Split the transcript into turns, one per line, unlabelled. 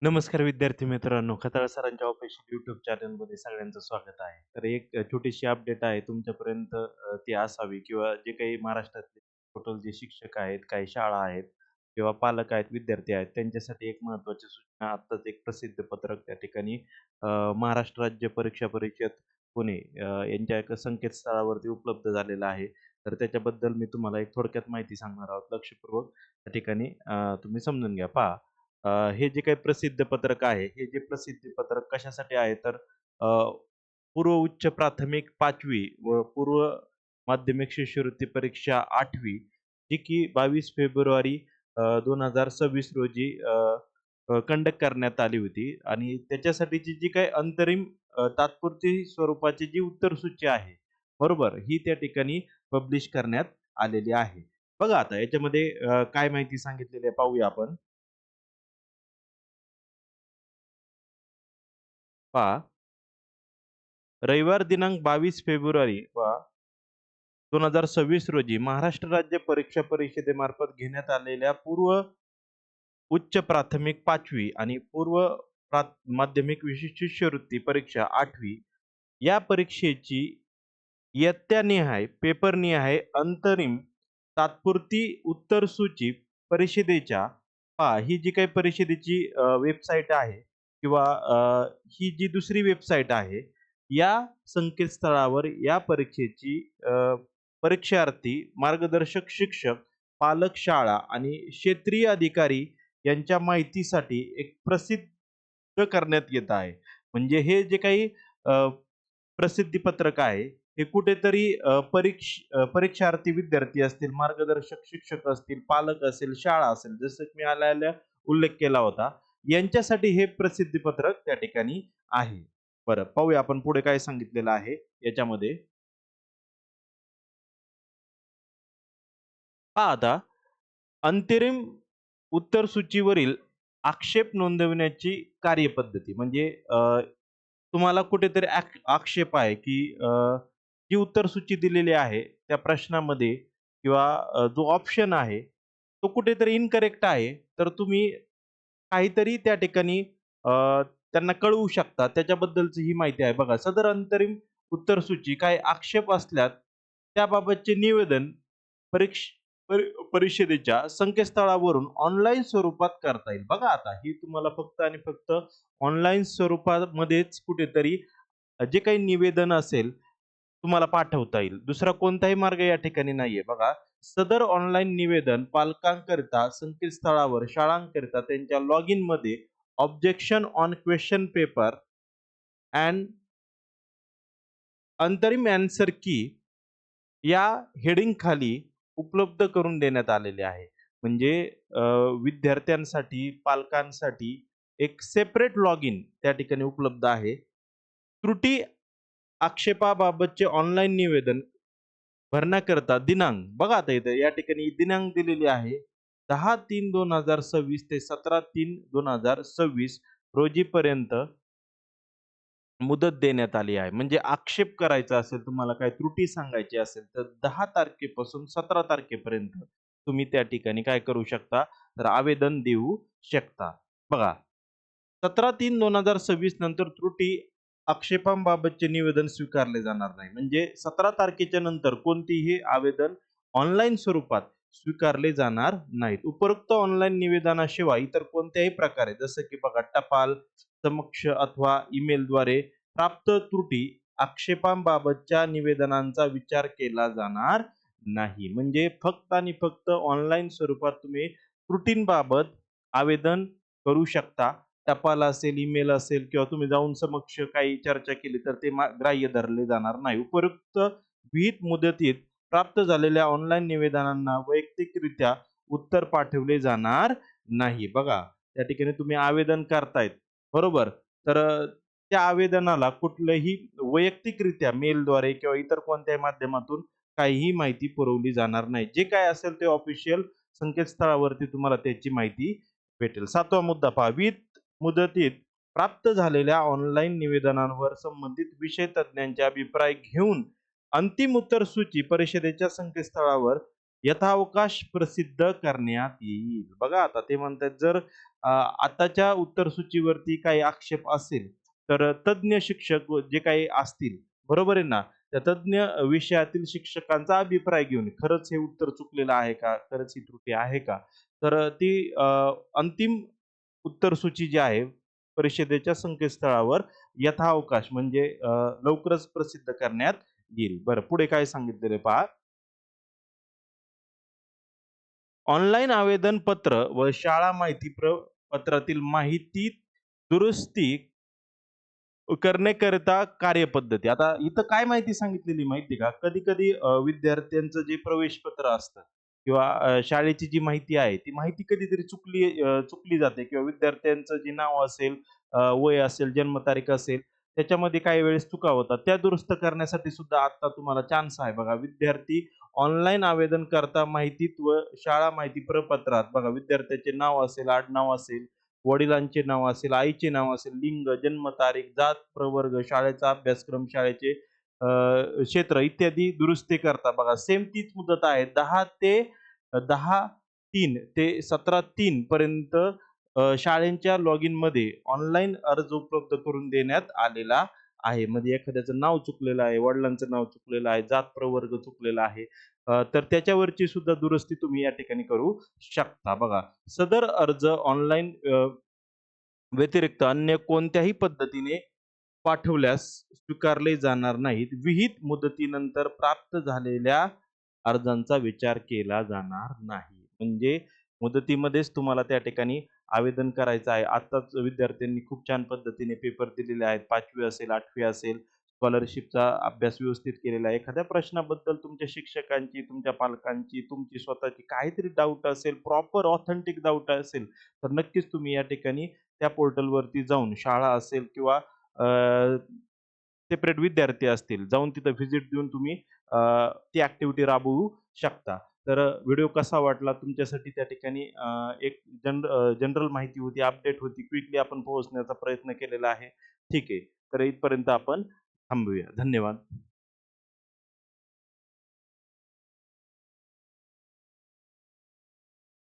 नमस्कार विद्यार्थी मित्रांनो, खताळ सरांच्या ऑफिशियल YouTube चॅनलमध्ये सगळ्यांचं स्वागत आहे. तर एक छोटीशी अपडेट आहे तुमच्यापर्यंत ती असावी किंवा जे काही महाराष्ट्रातले टोटल जे शिक्षक आहेत, काही शाळा आहेत किंवा पालक आहेत, विद्यार्थी आहेत, त्यांच्यासाठी एक महत्त्वाची सूचना आत्ताच एक प्रसिद्ध पत्रक त्या ठिकाणी महाराष्ट्र राज्य परीक्षा परिषद पुणे यांच्या एका संकेतस्थळावरती उपलब्ध झालेलं आहे. तर त्याच्याबद्दल मी तुम्हाला एक थोडक्यात माहिती सांगणार आहोत. लक्षपूर्वक त्या ठिकाणी तुम्ही समजून घ्या. पहा हे जे काही प्रसिद्ध पत्रक आहे, हे जे प्रसिद्धी पत्रक कशासाठी आहे तर अ, पूर्व उच्च प्राथमिक 5वी व पूर्व माध्यमिक शिष्यवृत्ती परीक्षा 8वी जी की 22 फेब्रुवारी 2026 रोजी कंडक्ट करण्यात आली होती आणि त्याच्यासाठीची जी काही अंतरिम तात्पुरती स्वरूपाची जी उत्तरसूची आहे, बरोबर? ही त्या ठिकाणी पब्लिश करण्यात आलेली आहे. बघा आता याच्यामध्ये काय माहिती सांगितलेली आहे पाहूया आपण. पहा रविवार दिनांक 22 फेब्रुवारी 2026 रोजी महाराष्ट्र राज्य परीक्षा परिषदेमार्फत घेण्यात आलेल्या पूर्व उच्च प्राथमिक 5वी आणि पूर्व माध्यमिक विशिष्ट शिष्यवृत्ती परीक्षा 8वी या परीक्षेची इयत्तानिहाय, पेपरनिहाय अंतरिम तात्पुरती उत्तरसूची परिषदेच्या पहा ही जी काही परिषदेची वेबसाईट आहे किंवा ही जी दुसरी वेबसाईट आहे, या संकेतस्थळावर या परीक्षेची परीक्षार्थी, मार्गदर्शक शिक्षक, पालक, शाळा आणि क्षेत्रीय अधिकारी यांच्या माहितीसाठी एक प्रसिद्ध करण्यात येत आहे. म्हणजे हे जे काही प्रसिद्धी पत्रक आहे, हे कुठेतरी परीक्षार्थी विद्यार्थी असतील, मार्गदर्शक शिक्षक असतील, पालक असेल, शाळा असेल, जसं की मी आल्या-आल्या उल्लेख केला होता, यांच्यासाठी हे प्रसिद्धी पत्रक त्या ठिकाणी आहे. बरं, पाहूया आपण पुढे काय सांगितलेलं आहे याच्यामध्ये. पहा आता, अंतरिम उत्तरसूचीवरील आक्षेप नोंदवण्याची कार्यपद्धती म्हणजे तुम्हाला कुठेतरी आक्षेप आहे, की जी उत्तरसूची दिलेली आहे त्या प्रश्नामध्ये किंवा जो ऑप्शन आहे, तो कुठेतरी इनकरेक्ट आहे. तर तुम्ही काहीतरी त्या ठिकाणी त्यांना कळवू शकता. त्याच्याबद्दलची ही माहिती आहे. बघा, सदर अंतरिम उत्तरसूची काही आक्षेप असल्यास त्याबाबतचे निवेदन परीक्ष परिषदेच्या संकेतस्थळावरून ऑनलाईन स्वरूपात करता येईल. बघा आता, ही तुम्हाला फक्त आणि फक्त ऑनलाईन स्वरूपामध्येच कुठेतरी जे काही निवेदन असेल, तुम्हाला पाठवता येईल. दुसरा कोणताही मार्ग या ठिकाणी नाहीये. बघा, सदर ऑनलाईन निवेदन पालकांकरिता संकेतस्थळावर शाळांकरिता त्यांच्या लॉग इनमध्ये objection on question paper and अंतरिम ॲन्सर की या हेडिंग खाली उपलब्ध करून देण्यात आलेले आहे. म्हणजे विद्यार्थ्यांसाठी, पालकांसाठी एक सेपरेट लॉग इन त्या ठिकाणी उपलब्ध आहे. त्रुटी आक्षेपाबाबतचे ऑनलाईन निवेदन भरण्याकरता दिनांक बघा आता इथे या ठिकाणी दिनांक दिलेली आहे 10/3/2026 ते 17/3/2026 रोजीपर्यंत मुदत देण्यात आली आहे. म्हणजे आक्षेप करायचा असेल, तुम्हाला काही त्रुटी सांगायची असेल, तर 10 तारखेपासून 17 तारखेपर्यंत तुम्ही त्या ठिकाणी काय करू शकता, तर आवेदन देऊ शकता. बघा, 17/3/2026 नंतर त्रुटी आक्षेपांबाबतचे निवेदन स्वीकारले जाणार नाही. म्हणजे 17 तारखेच्या नंतर कोणतीही आवेदन ऑनलाईन स्वरूपात स्वीकारले जाणार नाहीत. उपरोक्त ऑनलाईन निवेदनाशिवाय इतर कोणत्याही प्रकारे जसं की बघा टपाल, समक्ष अथवा ईमेलद्वारे प्राप्त त्रुटी आक्षेपांबाबतच्या निवेदनांचा विचार केला जाणार नाही. म्हणजे फक्त आणि फक्त ऑनलाईन स्वरूपात तुम्ही त्रुटींबाबत आवेदन करू शकता. टपाल असेल, ईमेल असेल किंवा तुम्ही जाऊन समक्ष काही चर्चा केली तर ते ग्राह्य धरले जाणार नाही. उपरोक्त विहित मुदतीत प्राप्त झालेल्या ऑनलाईन निवेदनांना वैयक्तिकरित्या उत्तर पाठवले जाणार नाही. बघा, त्या ठिकाणी तुम्ही आवेदन करतायत, बरोबर? तर त्या आवेदनाला कुठलंही वैयक्तिकरित्या मेलद्वारे किंवा इतर कोणत्याही माध्यमातून काहीही माहिती पुरवली जाणार नाही. जे काय असेल ते ऑफिशियल संकेतस्थळावरती तुम्हाला त्याची माहिती भेटेल. 7वा मुद्दा पहा, विहित मुदतीत प्राप्त झालेल्या ऑनलाईन निवेदनांवर संबंधित विषय तज्ञांचे अभिप्राय घेऊन अंतिम उत्तर सूची परिषदेच्या संकेतस्थळावर यथावकाश प्रसिद्ध करण्यात येईल. बघा आता ते म्हणतायत जर आताच्या उत्तर सूचीवरती काही आक्षेप असेल, तर तज्ञ शिक्षक जे काही असतील, बरोबर आहे ना? त्या तज्ञ विषयातील शिक्षकांचा अभिप्राय घेऊन खरंच हे उत्तर चुकलेलं आहे का? खरंच ही त्रुटी आहे का? तर ती अंतिम उत्तर सूची जी आहे, परिषदेच्या संकेतस्थळावर यथावकाश म्हणजे लवकरच प्रसिद्ध करण्यात येईल. बरं पुढे काय सांगितलेलं आहे पहा. ऑनलाईन आवेदन पत्र व शाळा माहिती पत्रातील माहिती दुरुस्ती करण्याकरिता कार्यपद्धती. आता इथं काय माहिती सांगितलेली माहिती आहे का? कधी-कधी विद्यार्थ्यांचं जे प्रवेश पत्र असतं किंवा शाळेची जी माहिती आहे, ती माहिती कधीतरी चुकली जाते किंवा विद्यार्थ्यांचं जे नाव असेल, वय असेल, जन्मतारीख असेल, त्याच्यामध्ये काही वेळेस चुका होतात. त्या दुरुस्त करण्यासाठी सुद्धा आता तुम्हाला चान्स आहे बघा. विद्यार्थी ऑनलाईन आवेदन करता माहितीत व शाळा माहिती प्रपत्रात बघा विद्यार्थ्याचे नाव असेल, आडनाव असेल, वडिलांचे नाव असेल, आईचे नाव असेल, लिंग, जन्मतारीख, जात, प्रवर्ग, शाळेचा अभ्यासक्रम, शाळेचे क्षेत्र इत्यादी दुरुस्ती करता बघा सेम तीच मुदत आहे 10 ते 17/3 पर्यंत शाळेच्या लॉगिनमध्ये ऑनलाईन अर्ज उपलब्ध करून देण्यात आलेला आहे. म्हणजे एखाद्याचं नाव चुकलेलं आहे, वडिलांचं नाव चुकलेलं आहे, जात प्रवर्ग चुकलेला आहे. तर त्याच्यावरची सुद्धा दुरुस्ती तुम्ही या ठिकाणी करू शकता. बघा, सदर अर्ज ऑनलाईन व्यतिरिक्त अन्य कोणत्याही पद्धतीने पाठवल्यास स्वीकारले जाणार नाहीत. विहित मुदतीनंतर प्राप्त झालेल्या अर्जांचा विचार केला जाणार नाही. म्हणजे मुदतीमध्येच तुम्हाला त्या ठिकाणी आवेदन करायचं आहे. आत्ताच विद्यार्थ्यांनी खूप छान पद्धतीने पेपर दिलेले आहेत. 5वी असेल, 8वी असेल, स्कॉलरशिपचा अभ्यास व्यवस्थित केलेला आहे. एखाद्या प्रश्नाबद्दल तुमच्या शिक्षकांची, तुमच्या पालकांची, तुमची स्वतःची काहीतरी डाऊट असेल, प्रॉपर ऑथेंटिक डाऊट असेल, तर नक्कीच तुम्ही या ठिकाणी त्या पोर्टलवरती जाऊन शाळा असेल किंवा सेपरेट विद्यार्थी असतील, जाऊन तिथं व्हिजिट देऊन तुम्ही ती ॲक्टिव्हिटी राबवू शकता. तर व्हिडिओ कसा वाटला तुमच्यासाठी त्या ठिकाणी एक जनरल माहिती होती, अपडेट होती, क्विकली आपण पोहोचण्याचा प्रयत्न केलेला आहे. ठीक आहे. तर इथपर्यंत आपण थांबूया. धन्यवाद.